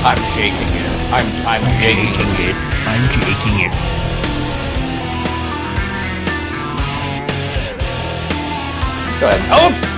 I'm shaking it. I'm jaking it. I'm jaking it. Go ahead. Oh!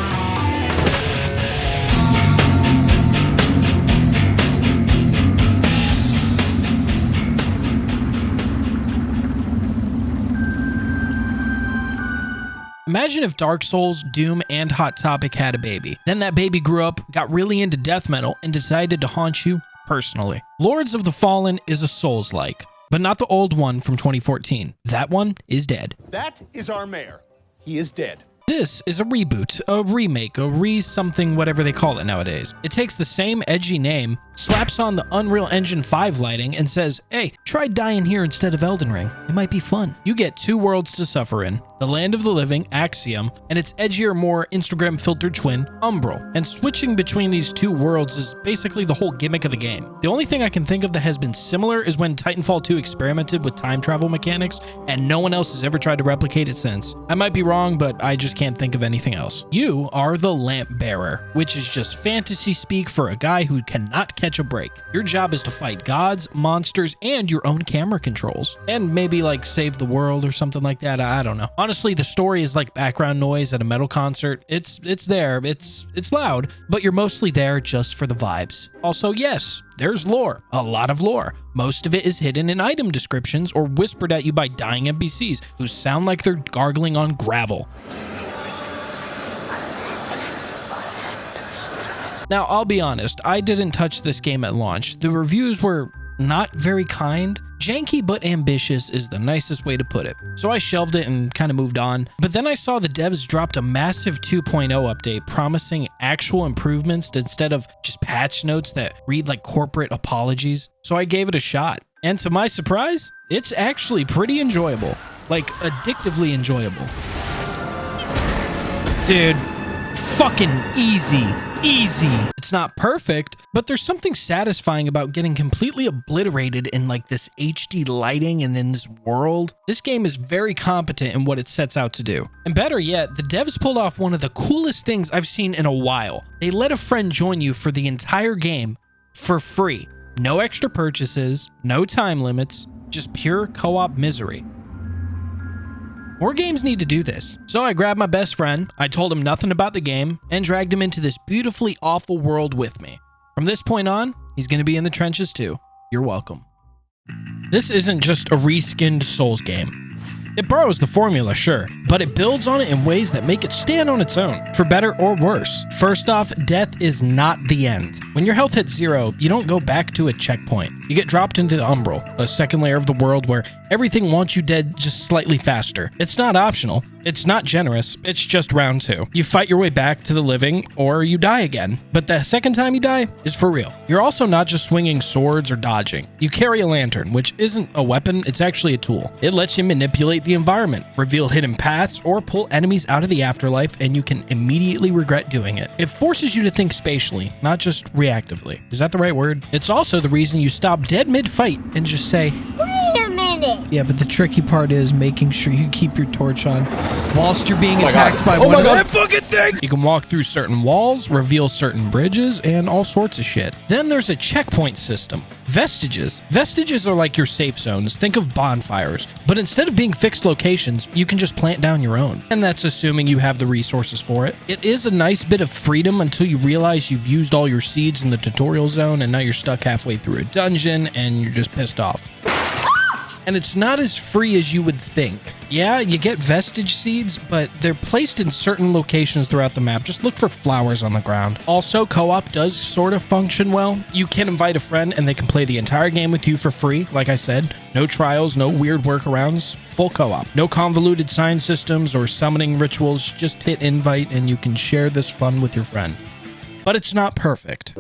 Imagine if Dark Souls, Doom, and Hot Topic had a baby. Then that baby grew up, got really into death metal, and decided to haunt you personally. Lords of the Fallen is a Souls-like, but not the old one from 2014. That one is dead. That is our mayor. He is dead. This is a reboot, a remake, a re-something, whatever they call it nowadays. It takes the same edgy name, slaps on the Unreal Engine 5 lighting, and says, hey, try dying here instead of Elden Ring. It might be fun. You get 2 worlds to suffer in. The Land of the Living, Axiom, and its edgier, more Instagram-filtered twin, Umbral. And switching between these 2 worlds is basically the whole gimmick of the game. The only thing I can think of that has been similar is when Titanfall 2 experimented with time travel mechanics, and no one else has ever tried to replicate it since. I might be wrong, but I just can't think of anything else. You are the lampbearer, which is just fantasy speak for a guy who cannot catch a break. Your job is to fight gods, monsters, and your own camera controls. And maybe like save the world or something like that, I don't know. Honestly, the story is like background noise at a metal concert. It's there, it's loud, but you're mostly there just for the vibes. Also, yes, there's lore, a lot of lore. Most of it is hidden in item descriptions or whispered at you by dying NPCs who sound like they're gargling on gravel. Now, I'll be honest, I didn't touch this game at launch. The reviews were not very kind. Janky but ambitious is the nicest way to put it. So I shelved it and kind of moved on. But then I saw the devs dropped a massive 2.0 update promising actual improvements instead of just patch notes that read like corporate apologies. So I gave it a shot. And to my surprise, it's actually pretty enjoyable. Like, addictively enjoyable. Dude, fucking easy. Easy. It's not perfect, but there's something satisfying about getting completely obliterated in like this HD lighting and in this world. This game is very competent in what it sets out to do. And better yet, the devs pulled off one of the coolest things I've seen in a while. They let a friend join you for the entire game for free. No extra purchases, no time limits, just pure co-op misery. More games need to do this. So I grabbed my best friend, I told him nothing about the game, and dragged him into this beautifully awful world with me. From this point on, he's going to be in the trenches too. You're welcome. This isn't just a reskinned Souls game. It borrows the formula, sure, but it builds on it in ways that make it stand on its own, for better or worse. First off, death is not the end. When your health hits 0, you don't go back to a checkpoint. You get dropped into the Umbral, a second layer of the world where everything wants you dead just slightly faster. It's not optional. It's not generous. It's just round 2. You fight your way back to the living, or you die again. But the second time you die is for real. You're also not just swinging swords or dodging. You carry a lantern, which isn't a weapon, it's actually a tool. It lets you manipulate the environment, reveal hidden paths, or pull enemies out of the afterlife, and you can immediately regret doing it. It forces you to think spatially, not just reactively. Is that the right word? It's also the reason you stop dead mid-fight and just say, wait a minute. Yeah, but the tricky part is making sure you keep your torch on whilst you're being attacked by one of that fucking thing. You can walk through certain walls, reveal certain bridges, and all sorts of shit. Then there's a checkpoint system. Vestiges. Vestiges are like your safe zones. Think of bonfires. But instead of being fixed locations, you can just plant down your own. And that's assuming you have the resources for it. It is a nice bit of freedom until you realize you've used all your seeds in the tutorial zone and now you're stuck halfway through a dungeon and you're just pissed off. And it's not as free as you would think. Yeah, you get vestige seeds, but they're placed in certain locations throughout the map. Just look for flowers on the ground. Also, co-op does sort of function well. You can invite a friend and they can play the entire game with you for free. Like I said, no trials, no weird workarounds, full co-op. No convoluted sign systems or summoning rituals. Just hit invite and you can share this fun with your friend. But it's not perfect.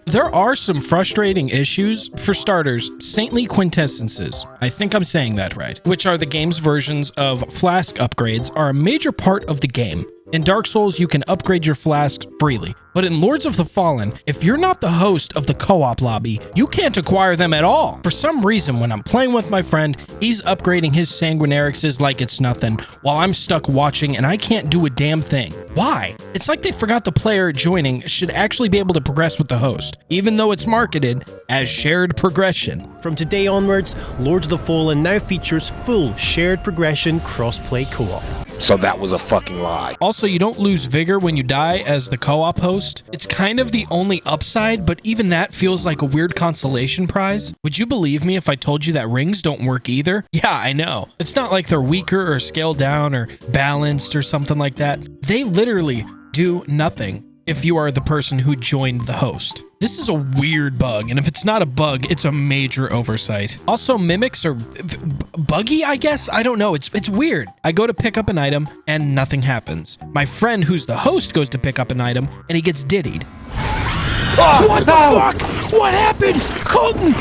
There are some frustrating issues. For starters, saintly quintessences, I think I'm saying that right, which are the game's versions of flask upgrades, are a major part of the game. In Dark Souls, you can upgrade your flasks freely. But in Lords of the Fallen, if you're not the host of the co-op lobby, you can't acquire them at all. For some reason, when I'm playing with my friend, he's upgrading his sanguinarixes like it's nothing, while I'm stuck watching and I can't do a damn thing. Why? It's like they forgot the player joining should actually be able to progress with the host, even though it's marketed as shared progression. From today onwards, Lords of the Fallen now features full shared progression cross-play co-op. So that was a fucking lie. Also, you don't lose vigor when you die as the co-op host. It's kind of the only upside, but even that feels like a weird consolation prize. Would you believe me if I told you that rings don't work either? Yeah, I know. It's not like they're weaker or scaled down or balanced or something like that. They literally do nothing if you are the person who joined the host. This is a weird bug, and if it's not a bug, it's a major oversight. Also, mimics are buggy, I guess? I don't know. It's weird. I go to pick up an item, and nothing happens. My friend, who's the host, goes to pick up an item, and he gets diddied. Oh, what the fuck? What happened? Colton!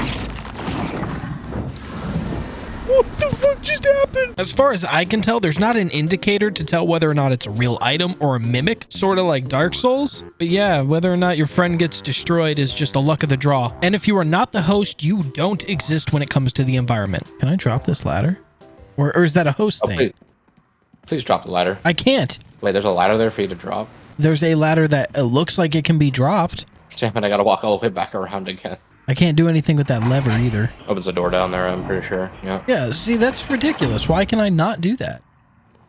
What the fuck just happened? As far as I can tell, there's not an indicator to tell whether or not it's a real item or a mimic, sort of like Dark Souls. But yeah, whether or not your friend gets destroyed is just a luck of the draw. And if you are not the host, you don't exist when it comes to the environment. Can I drop this ladder? Or is that a host thing? Please drop the ladder. I can't. Wait, there's a ladder there for you to drop? There's a ladder that looks like it can be dropped. Damn it, I gotta walk all the way back around again. I can't do anything with that lever either. Opens the door down there, I'm pretty sure. Yeah. Yeah, see, that's ridiculous. Why can I not do that?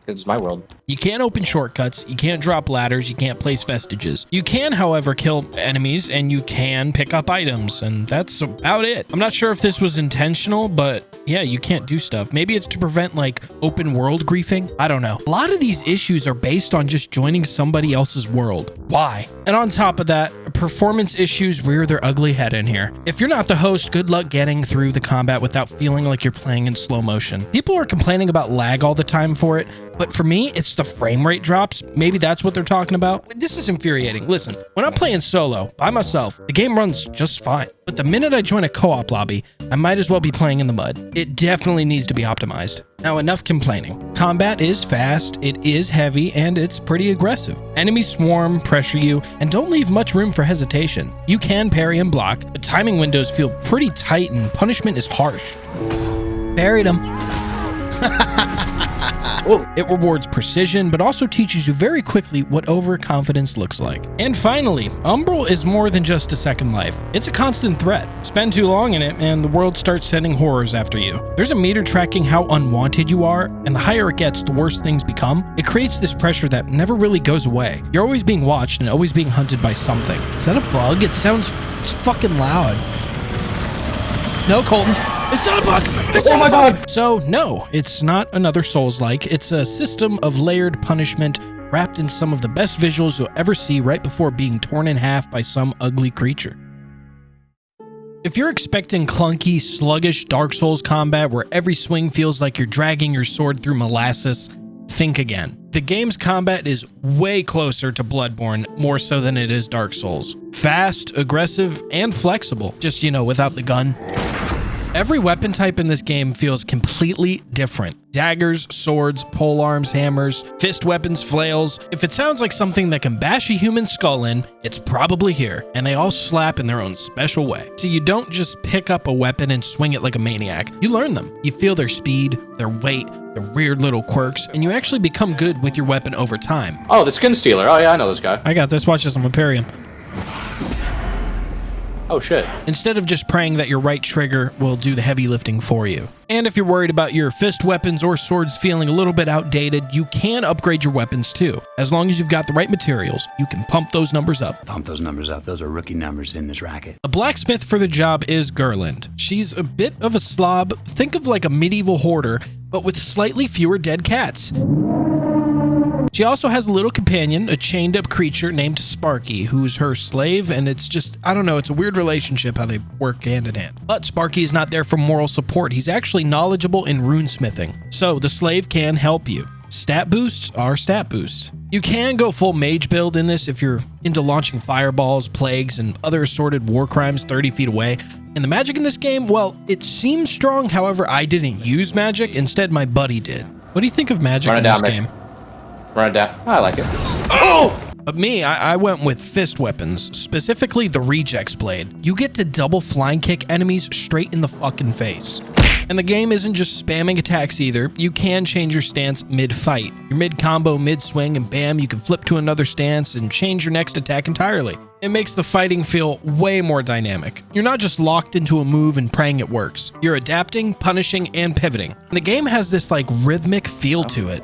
It's my world. You can't open shortcuts, you can't drop ladders, you can't place vestiges. You can, however, kill enemies, and you can pick up items, and that's about it. I'm not sure if this was intentional, but yeah, you can't do stuff. Maybe it's to prevent, like, open world griefing? I don't know. A lot of these issues are based on just joining somebody else's world. Why? And on top of that, performance issues rear their ugly head in here. If you're not the host, good luck getting through the combat without feeling like you're playing in slow motion. People are complaining about lag all the time for it, but for me, it's the frame rate drops. Maybe that's what they're talking about. This is infuriating. Listen, when I'm playing solo, by myself, the game runs just fine. But the minute I join a co-op lobby, I might as well be playing in the mud. It definitely needs to be optimized. Now, enough complaining. Combat is fast, it is heavy, and it's pretty aggressive. Enemies swarm, pressure you, and don't leave much room for hesitation. You can parry and block, but timing windows feel pretty tight and punishment is harsh. Buried him. It rewards precision, but also teaches you very quickly what overconfidence looks like. And finally, Umbral is more than just a second life. It's a constant threat. Spend too long in it, and the world starts sending horrors after you. There's a meter tracking how unwanted you are, and the higher it gets, the worse things become. It creates this pressure that never really goes away. You're always being watched and always being hunted by something. Is that a bug? It sounds fucking loud. No, Colton. It's not a bug! Oh my god! So, no, it's not another Souls-like. It's a system of layered punishment wrapped in some of the best visuals you'll ever see right before being torn in half by some ugly creature. If you're expecting clunky, sluggish Dark Souls combat where every swing feels like you're dragging your sword through molasses, think again. The game's combat is way closer to Bloodborne, more so than it is Dark Souls. Fast, aggressive, and flexible. Just, you know, without the gun. Every weapon type in this game feels completely different. Daggers, swords, polearms, hammers, fist weapons, flails. If it sounds like something that can bash a human skull in, it's probably here, and they all slap in their own special way. So you don't just pick up a weapon and swing it like a maniac. You learn them. You feel their speed, their weight, their weird little quirks, and you actually become good with your weapon over time. Oh, the Skin Stealer. Oh yeah, I know this guy. I got this. Watch this. I'm gonna parry him. Oh shit. Instead of just praying that your right trigger will do the heavy lifting for you. And if you're worried about your fist weapons or swords feeling a little bit outdated, you can upgrade your weapons too. As long as you've got the right materials, you can pump those numbers up. Pump those numbers up. Those are rookie numbers in this racket. A blacksmith for the job is Gerland. She's a bit of a slob. Think of like a medieval hoarder, but with slightly fewer dead cats. She also has a little companion, a chained up creature named Sparky, who's her slave, and it's just, I don't know, it's a weird relationship how they work hand in hand. But Sparky is not there for moral support. He's actually knowledgeable in runesmithing, so the slave can help you. Stat boosts are stat boosts. You can go full mage build in this if you're into launching fireballs, plagues, and other assorted war crimes 30 feet away. And the magic in this game, well, it seems strong, however, I didn't use magic, instead my buddy did. What do you think of magic in this game? Run it down. I like it. But me, I went with fist weapons, specifically the rejects blade. You get to double flying kick enemies straight in the fucking face. And the game isn't just spamming attacks either. You can change your stance mid-fight. Your mid-combo, mid-swing, and bam, you can flip to another stance and change your next attack entirely. It makes the fighting feel way more dynamic. You're not just locked into a move and praying it works. You're adapting, punishing, and pivoting. And the game has this like rhythmic feel to it.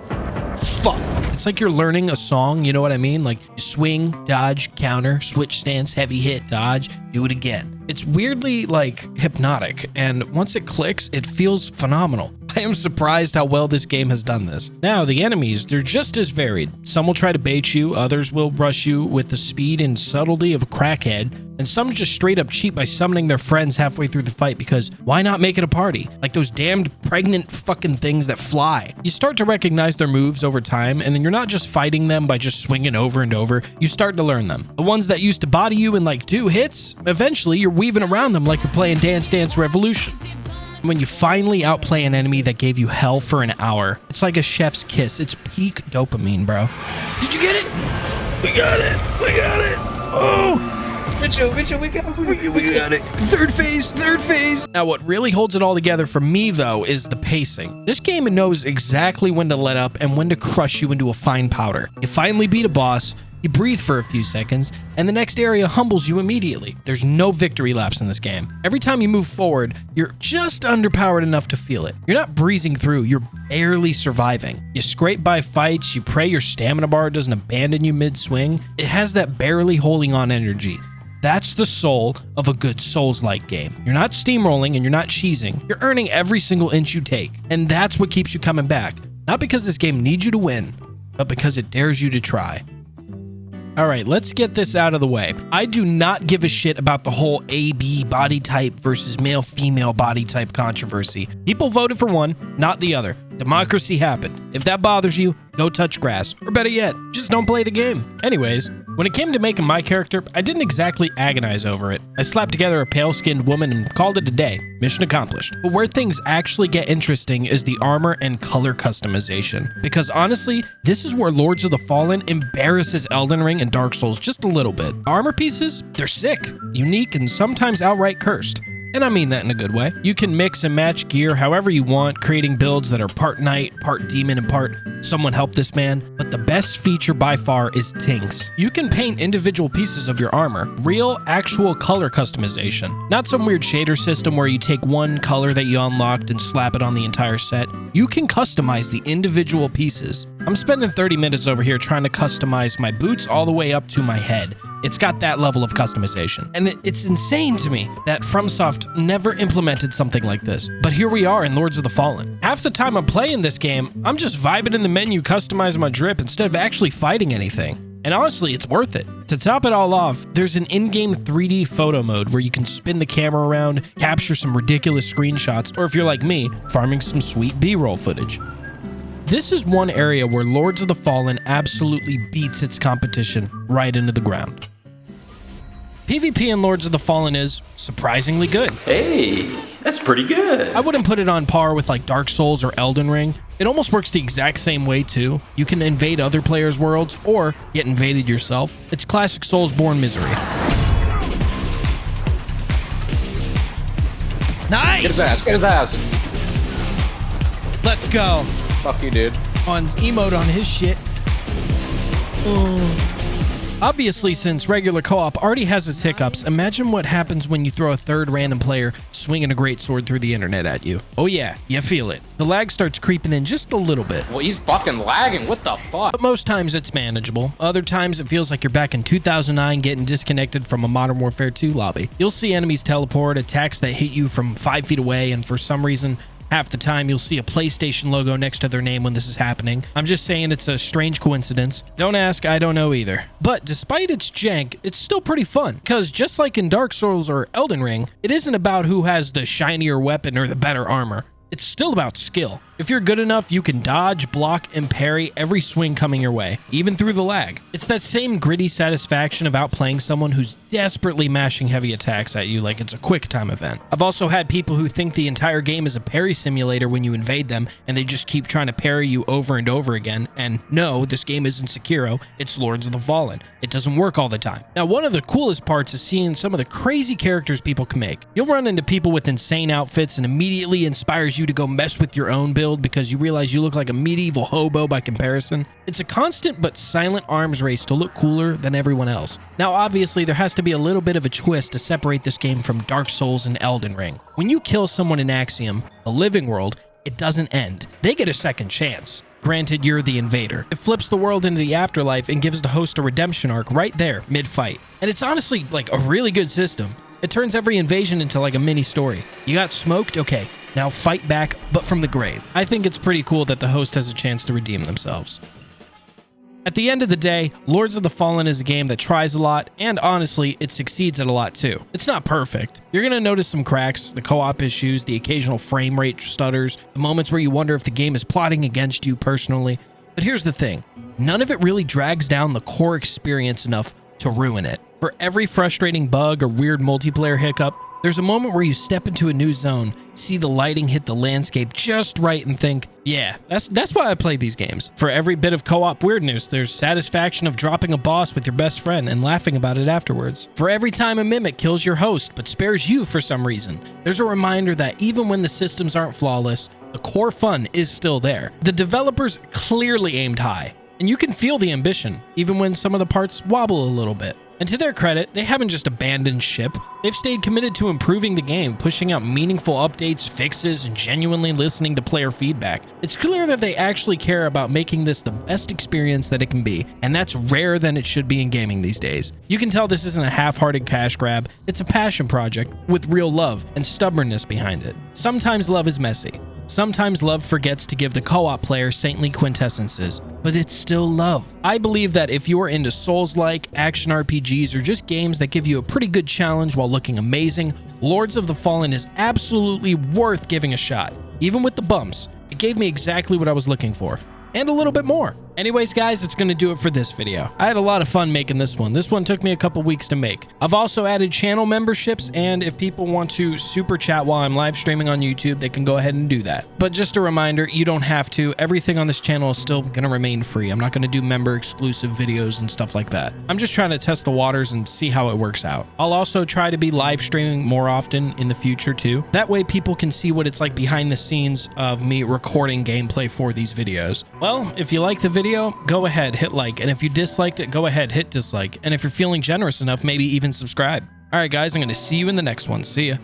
Fuck. It's like you're learning a song, you know what I mean? Like you swing, dodge, counter, switch stance, heavy hit, dodge, do it again. It's weirdly like hypnotic, and once it clicks, it feels phenomenal. I am surprised how well this game has done this. Now, the enemies, they're just as varied. Some will try to bait you, others will rush you with the speed and subtlety of a crackhead, and some just straight up cheat by summoning their friends halfway through the fight because why not make it a party? Like those damned pregnant fucking things that fly. You start to recognize their moves over time, and then you're not just fighting them by just swinging over and over, you start to learn them. The ones that used to body you in like 2 hits, eventually you're weaving around them like you're playing Dance Dance Revolution. When you finally outplay an enemy that gave you hell for an hour, it's like a chef's kiss. It's peak dopamine, bro. Did you get it? We got it. We got it. Oh! Mitchell, we got it. Third phase. Now, what really holds it all together for me, though, is the pacing. This game knows exactly when to let up and when to crush you into a fine powder. You finally beat a boss, you breathe for a few seconds, and the next area humbles you immediately. There's no victory laps in this game. Every time you move forward, you're just underpowered enough to feel it. You're not breezing through, you're barely surviving. You scrape by fights, you pray your stamina bar doesn't abandon you mid-swing. It has that barely holding on energy. That's the soul of a good Souls-like game. You're not steamrolling and you're not cheesing. You're earning every single inch you take. And that's what keeps you coming back. Not because this game needs you to win, but because it dares you to try. All right, let's get this out of the way. I do not give a shit about the whole AB body type versus male-female body type controversy. People voted for one, not the other. Democracy happened. If that bothers you, go touch grass. Or better yet, just don't play the game. Anyways, when it came to making my character, I didn't exactly agonize over it. I slapped together a pale-skinned woman and called it a day. Mission accomplished. But where things actually get interesting is the armor and color customization. Because honestly, this is where Lords of the Fallen embarrasses Elden Ring and Dark Souls just a little bit. Armor pieces, they're sick, unique, and sometimes outright cursed. And I mean that in a good way. You can mix and match gear however you want, creating builds that are part knight, part demon, and part someone help this man. But the best feature by far is tinks. You can paint individual pieces of your armor. Real, actual color customization. Not some weird shader system where you take one color that you unlocked and slap it on the entire set. You can customize the individual pieces. I'm spending 30 minutes over here trying to customize my boots all the way up to my head. It's got that level of customization. And it's insane to me that FromSoft never implemented something like this. But here we are in Lords of the Fallen. Half the time I'm playing this game, I'm just vibing in the menu customizing my drip instead of actually fighting anything. And honestly, it's worth it. To top it all off, there's an in-game 3D photo mode where you can spin the camera around, capture some ridiculous screenshots, or if you're like me, farming some sweet B-roll footage. This is one area where Lords of the Fallen absolutely beats its competition right into the ground. PvP in Lords of the Fallen is surprisingly good. Hey, that's pretty good. I wouldn't put it on par with like Dark Souls or Elden Ring. It almost works the exact same way too. You can invade other players' worlds or get invaded yourself. It's classic Soulsborne misery. Nice! Get his ass, get his ass. Let's go. Fuck you, dude. On emote on his shit. Obviously, since regular co-op already has its hiccups, imagine what happens when you throw a third random player swinging a greatsword through the internet at you. Oh yeah, you feel it. The lag starts creeping in just a little bit. Well, he's fucking lagging. What the fuck? But most times it's manageable. Other times it feels like you're back in 2009 getting disconnected from a Modern Warfare 2 lobby. You'll see enemies teleport, attacks that hit you from 5 feet away, and for some reason, half the time, you'll see a PlayStation logo next to their name when this is happening. I'm just saying it's a strange coincidence. Don't ask, I don't know either. But despite its jank, it's still pretty fun. Because just like in Dark Souls or Elden Ring, it isn't about who has the shinier weapon or the better armor. It's still about skill. If you're good enough, you can dodge, block, and parry every swing coming your way, even through the lag. It's that same gritty satisfaction of outplaying someone who's desperately mashing heavy attacks at you like it's a quick time event. I've also had people who think the entire game is a parry simulator when you invade them, and they just keep trying to parry you over and over again. And no, this game isn't Sekiro, it's Lords of the Fallen. It doesn't work all the time. Now, one of the coolest parts is seeing some of the crazy characters people can make. You'll run into people with insane outfits and immediately inspires you to go mess with your own build because you realize you look like a medieval hobo by comparison. It's a constant but silent arms race to look cooler than everyone else. Now, obviously, there has to be a little bit of a twist to separate this game from Dark Souls and Elden Ring. When you kill someone in Axiom, the living world, it doesn't end. They get a second chance. Granted, you're the invader. It flips the world into the afterlife and gives the host a redemption arc right there, mid-fight. And it's honestly like a really good system. It turns every invasion into like a mini story. You got smoked? Okay, now fight back, but from the grave. I think it's pretty cool that the host has a chance to redeem themselves. At the end of the day, Lords of the Fallen is a game that tries a lot, and honestly, it succeeds at a lot too. It's not perfect. You're gonna notice some cracks, the co-op issues, the occasional frame rate stutters, the moments where you wonder if the game is plotting against you personally. But here's the thing, none of it really drags down the core experience enough to ruin it. For every frustrating bug or weird multiplayer hiccup, there's a moment where you step into a new zone, see the lighting hit the landscape just right, and think, yeah, that's why I play these games. For every bit of co-op weirdness, there's satisfaction of dropping a boss with your best friend and laughing about it afterwards. For every time a mimic kills your host but spares you for some reason, there's a reminder that even when the systems aren't flawless, the core fun is still there. The developers clearly aimed high, and you can feel the ambition, even when some of the parts wobble a little bit. And to their credit, they haven't just abandoned ship. They've stayed committed to improving the game, pushing out meaningful updates, fixes, and genuinely listening to player feedback. It's clear that they actually care about making this the best experience that it can be, and that's rarer than it should be in gaming these days. You can tell this isn't a half-hearted cash grab. It's a passion project with real love and stubbornness behind it. Sometimes love is messy. Sometimes love forgets to give the co-op player saintly quintessences, but it's still love. I believe that if you're into Souls-like, action RPGs, or just games that give you a pretty good challenge while looking amazing, Lords of the Fallen is absolutely worth giving a shot. Even with the bumps, it gave me exactly what I was looking for, and a little bit more. Anyways, guys, it's gonna do it for this video. I had a lot of fun making this one. This one took me a couple weeks to make. I've also added channel memberships, and if people want to super chat while I'm live streaming on YouTube, they can go ahead and do that. But just a reminder, you don't have to. Everything on this channel is still gonna remain free. I'm not gonna do member exclusive videos and stuff like that. I'm just trying to test the waters and see how it works out. I'll also try to be live streaming more often in the future too. That way people can see what it's like behind the scenes of me recording gameplay for these videos. Well, if you like the video, go ahead, hit like, and if you disliked it, go ahead, hit dislike, and if you're feeling generous enough, maybe even subscribe. All right, guys, I'm going to see you in the next one. See ya.